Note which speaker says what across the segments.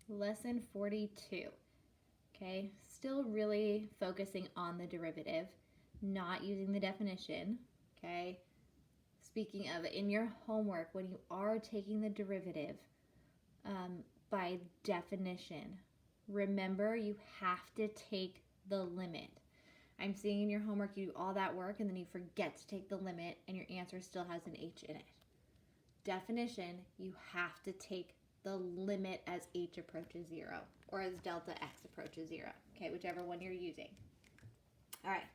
Speaker 1: Lesson 42. Okay, still really focusing on the derivative, not using the definition. Okay, speaking of, in your homework, when you are taking the derivative, by definition, remember you have to take the limit. I'm seeing in your homework you do all that work and then you forget to take the limit and your answer still has an h in it. Definition, you have to take the limit as h approaches 0 or as delta x approaches 0. Okay, whichever one you're using. All right,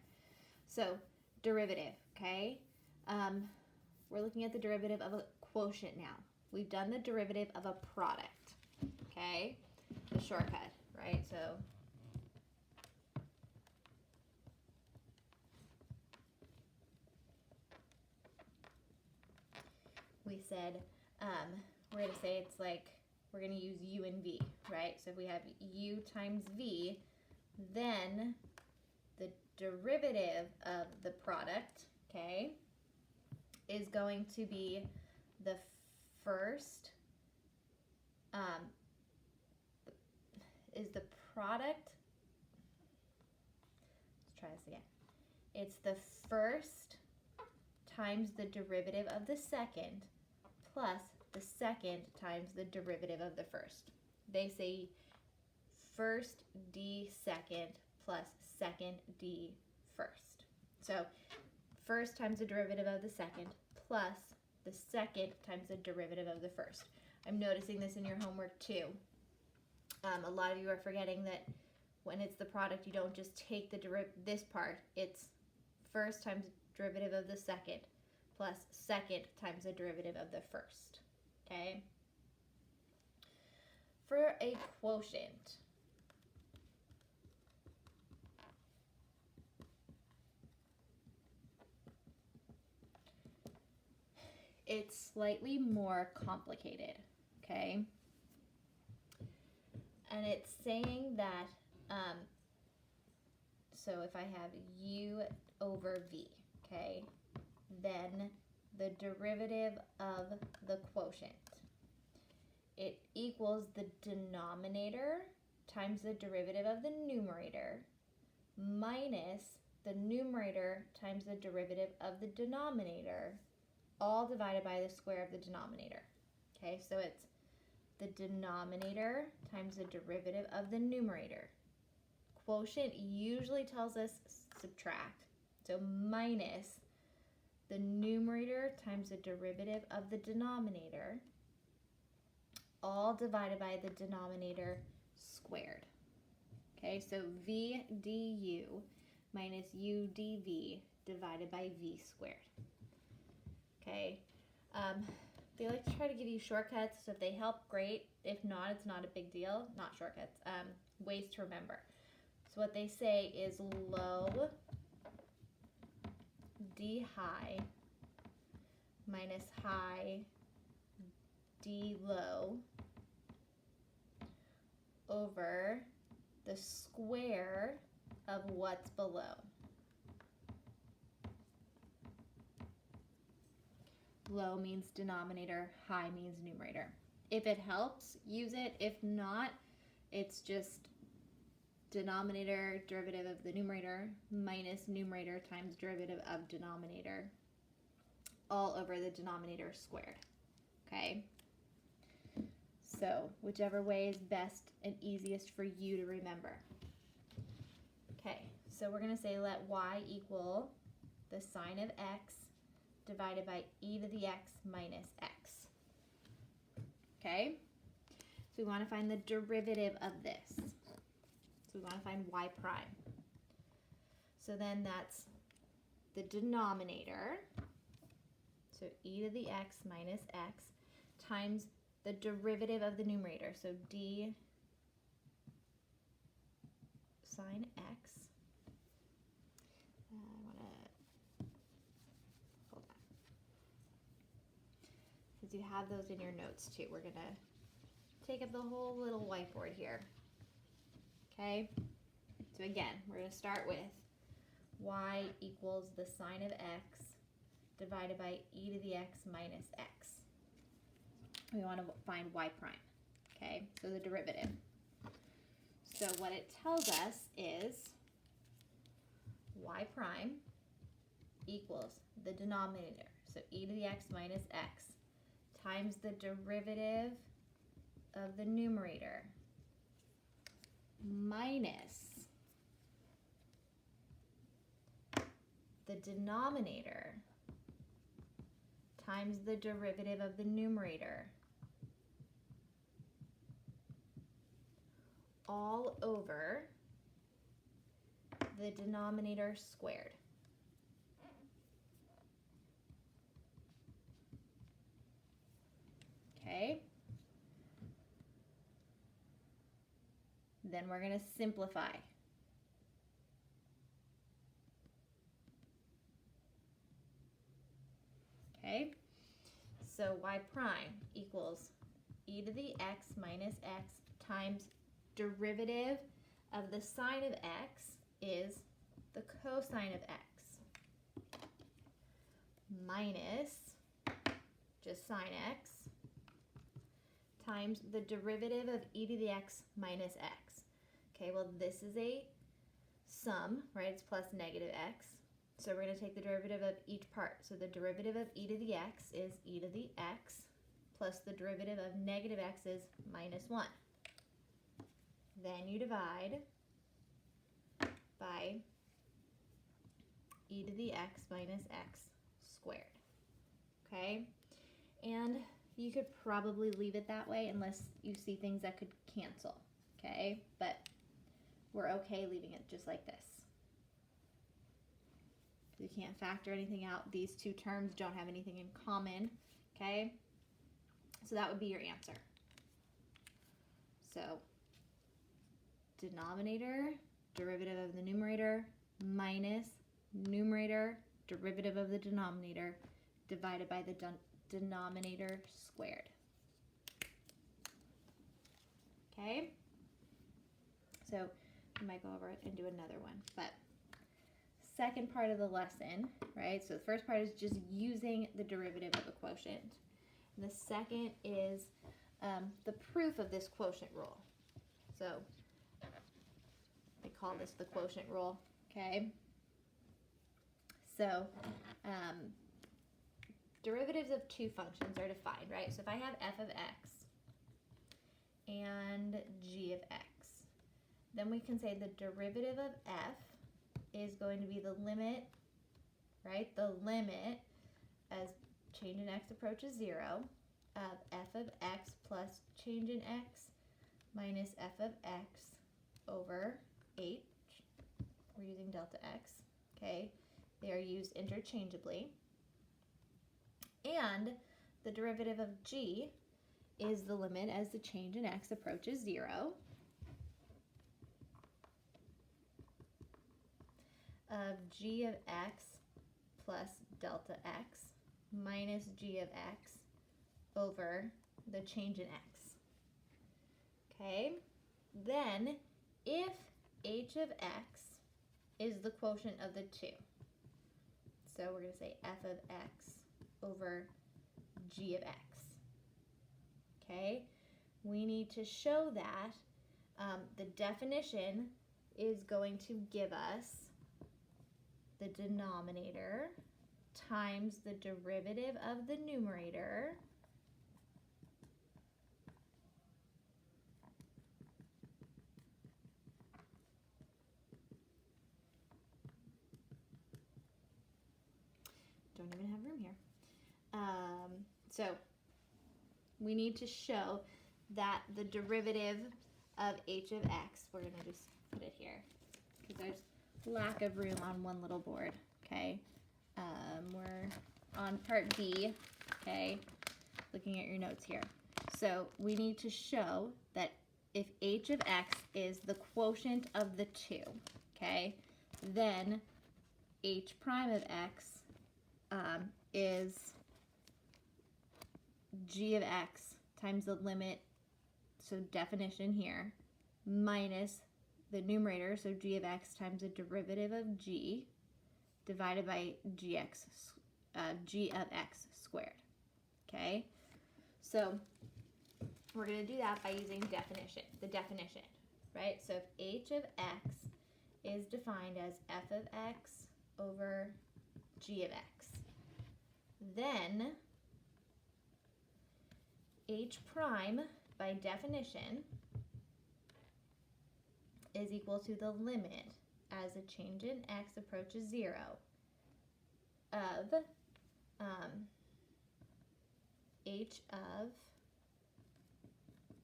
Speaker 1: so derivative, okay? We're looking at the derivative of a quotient now. We've done the derivative of a product, okay? The shortcut, right? So we said we're going to say it's like we're going to use u and v, right? So if we have u times v, then the derivative of the product, okay, is going to be the first, is the product, let's try this again. It's the first times the derivative of the second plus the second times the derivative of the first. They say first d second plus second d first. So first times the derivative of the second plus the second times the derivative of the first. I'm noticing this in your homework too. A lot of you are forgetting that when it's the product, you don't just take the this part. It's first times derivative of the second plus second times the derivative of the first. Okay? For a quotient, it's slightly more complicated, okay? And it's saying that, so if I have u over v, okay, then the derivative of the quotient, it equals the denominator times the derivative of the numerator minus the numerator times the derivative of the denominator, all divided by the square of the denominator. Okay, so it's the denominator times the derivative of the numerator. Quotient usually tells us subtract, so minus the numerator times the derivative of the denominator, all divided by the denominator squared. Okay, so v du minus u dv divided by v squared. Okay, they like to try to give you shortcuts, so if they help, great. If not, it's not a big deal. Not shortcuts, ways to remember. So what they say is low d high minus high d low over the square of what's below. Low means denominator, high means numerator. If it helps, use it. If not, it's just denominator, derivative of the numerator, minus numerator times derivative of denominator, all over the denominator squared. Okay? So, whichever way is best and easiest for you to remember. Okay, so we're going to say let y equal the sine of x divided by e to the x minus x. Okay? So we want to find the derivative of this. So we want to find y prime. So then that's the denominator, so e to the x minus x, times the derivative of the numerator, so d sine x. I want to, hold on. Since you have those in your notes too, we're going to take up the whole little whiteboard here. Okay? So again, we're going to start with y equals the sine of x divided by e to the x minus x. We want to find y prime. okay? So the derivative. So what it tells us is y prime equals the denominator, so e to the x minus x, times the derivative of the numerator minus the denominator times the derivative of the numerator, all over the denominator squared. Okay? Then we're going to simplify. Okay? So y prime equals e to the x minus x times derivative of the sine of x is the cosine of x minus just sine x times the derivative of e to the x minus x. Okay, well this is a sum, right? It's plus negative x. So we're going to take the derivative of each part. So the derivative of e to the x is e to the x plus the derivative of negative x is minus 1. Then you divide by e to the x minus x squared. Okay? And you could probably leave it that way unless you see things that could cancel. Okay? But we're okay leaving it just like this. You can't factor anything out. These two terms don't have anything in common. Okay? So that would be your answer. So denominator, derivative of the numerator, minus numerator, derivative of the denominator, divided by the denominator squared. Okay? So we might go over it and do another one. But second part of the lesson, right? So the first part is just using the derivative of a quotient. And the second is the proof of this quotient rule. So we call this the quotient rule, okay? So derivatives of two functions are defined, right? So if I have f of x and g of x, then we can say the derivative of f is going to be the limit, right? The limit as change in x approaches 0 of f of x plus change in x minus f of x over h. We're using delta x, okay? They are used interchangeably. And the derivative of g is the limit as the change in x approaches 0 of g of x plus delta x minus g of x over the change in x. Okay? Then, if h of x is the quotient of the two, so we're going to say f of x over g of x. Okay? We need to show that the definition is going to give us the denominator times the derivative of the numerator don't even have room here. So we need to show that the derivative of h of x, we're going to just put it here because there's lack of room on one little board, okay? We're on part B, okay? Looking at your notes here. So we need to show that if h of x is the quotient of the two, okay, then h prime of x is g of x times the limit, so definition here, minus the numerator, so g of x times the derivative of g divided by g of x squared. Okay, so we're going to do that by using the definition, right? So if h of x is defined as f of x over g of x, then h prime, by definition, is equal to the limit as a change in x approaches 0 of h of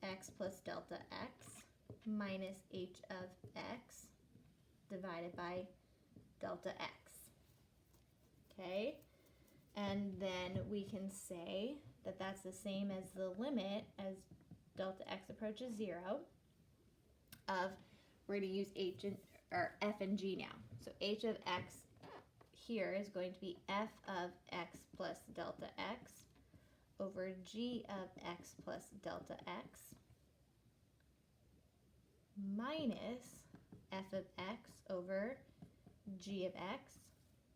Speaker 1: x plus delta x minus h of x divided by delta x. Okay? And then we can say that that's the same as the limit as delta x approaches 0 of, we're going to use f and g now. So h of x here is going to be f of x plus delta x over g of x plus delta x minus f of x over g of x,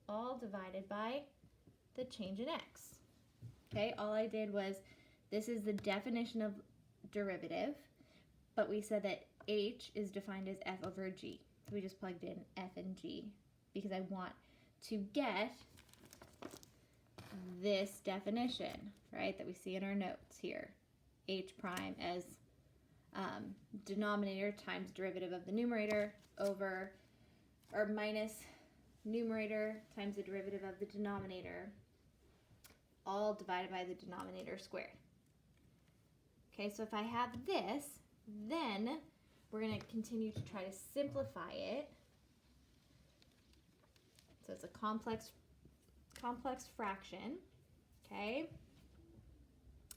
Speaker 1: all divided by the change in x. Okay, all I did was, this is the definition of derivative, but we said that h is defined as f over g. So we just plugged in f and g because I want to get this definition, right, that we see in our notes here. H prime as denominator times derivative of the numerator over, or minus numerator times the derivative of the denominator, all divided by the denominator squared. Okay, so if I have this, then we're going to continue to try to simplify it. So it's a complex fraction, okay?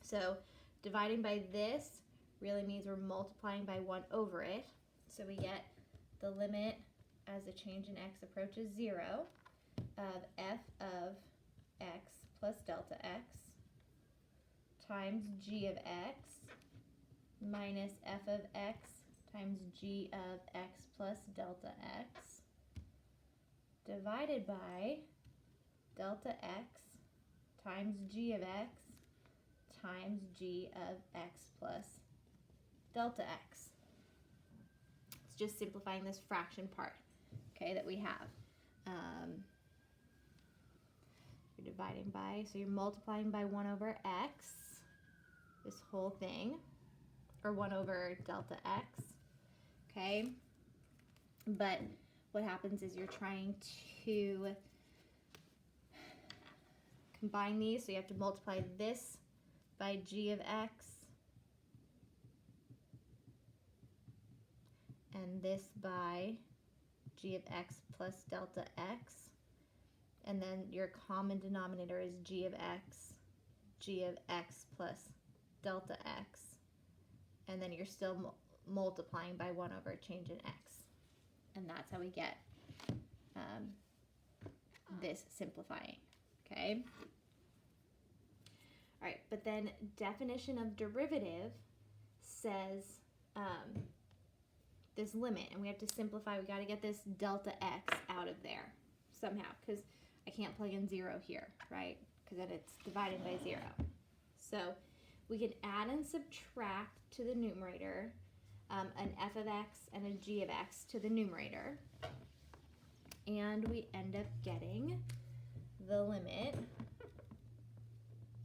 Speaker 1: So dividing by this really means we're multiplying by 1 over it. So we get the limit as the change in x approaches 0 of f of x plus delta x times g of x minus f of x times g of x plus delta x divided by delta x times g of x times g of x plus delta x. It's just simplifying this fraction part, okay, that we have. You're dividing by, so you're multiplying by 1 over x, this whole thing, or 1 over delta x, okay? But what happens is you're trying to combine these, so you have to multiply this by g of x and this by g of x plus delta x, and then your common denominator is g of x plus delta x, and then you're still multiplying by 1 over change in x, and that's how we get this simplifying, okay? All right, but then definition of derivative says this limit, and we have to simplify. We got to get this delta x out of there somehow, because I can't plug in 0 here, right? Because then it's divided by 0. So we can add and subtract to the numerator an f of x and a g of x to the numerator, and we end up getting the limit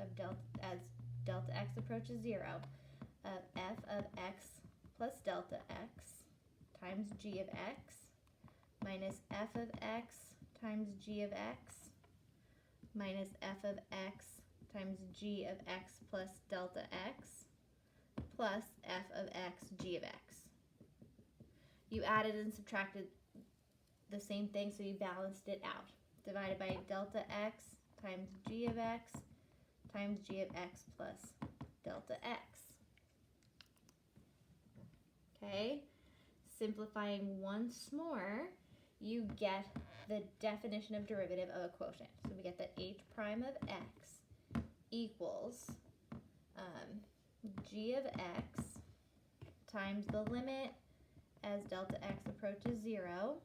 Speaker 1: of delta x approaches 0 of f of x plus delta x times g of x minus f of x times g of x minus f of x times g of x plus delta x plus f of x g of x. You added and subtracted the same thing, so you balanced it out. Divided by delta x times g of x times g of x plus delta x. Okay, simplifying once more, you get the definition of derivative of a quotient. So we get that h prime of x equals g of x times the limit as delta x approaches 0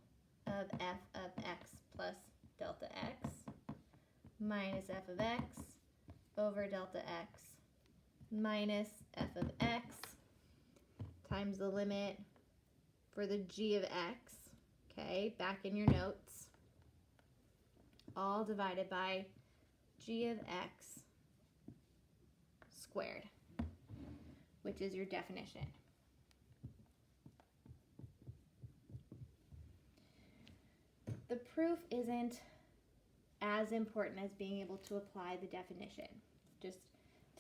Speaker 1: of f of x plus delta x minus f of x over delta x minus f of x times the limit for the g of x, okay, back in your notes, all divided by g of x squared, which is your definition. The proof isn't as important as being able to apply the definition, just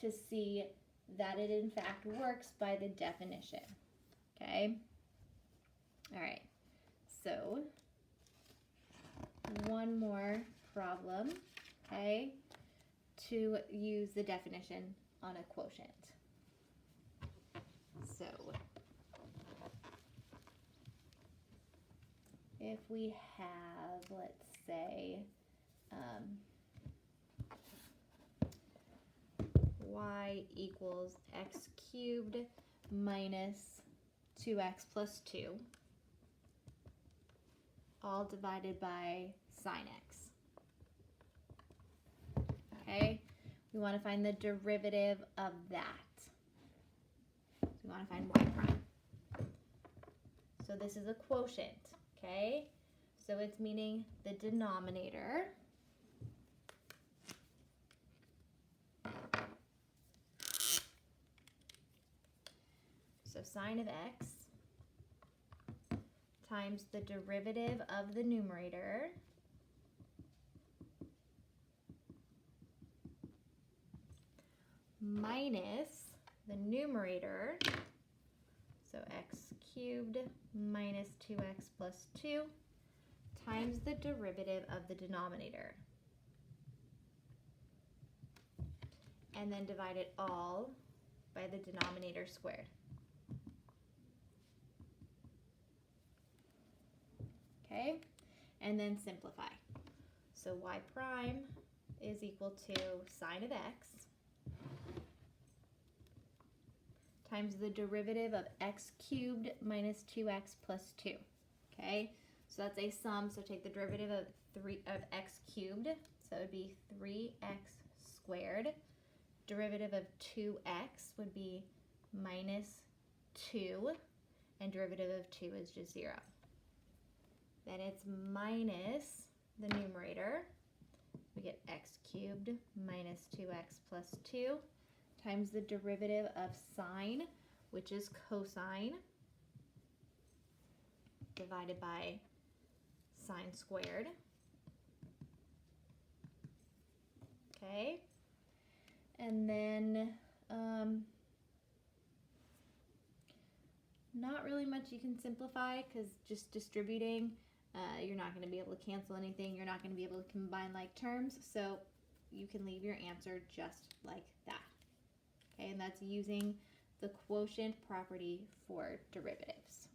Speaker 1: to see that it in fact works by the definition, okay? All right, so one more problem, okay, to use the definition on a quotient. So if we have, let's say, y equals x cubed minus 2x plus 2, all divided by sine x. Okay, we want to find the derivative of that. So we want to find y prime. So this is a quotient, okay? So it's meaning the denominator so sine of x times the derivative of the numerator minus the numerator, so x cubed minus 2x plus 2 times the derivative of the denominator. And then divide it all by the denominator squared. Okay, and then simplify. So y prime is equal to sine of x times the derivative of x cubed minus 2x plus 2. Okay, so that's a sum, so take the derivative of x cubed, so it would be 3x squared. Derivative of 2x would be minus 2, and derivative of 2 is just 0. Then it's minus the numerator. We get x cubed minus 2x plus 2 times the derivative of sine, which is cosine, divided by sine squared. Okay, and then not really much you can simplify, because just distributing, you're not going to be able to cancel anything. You're not going to be able to combine like terms, so you can leave your answer just like that. Okay, and that's using the quotient property for derivatives.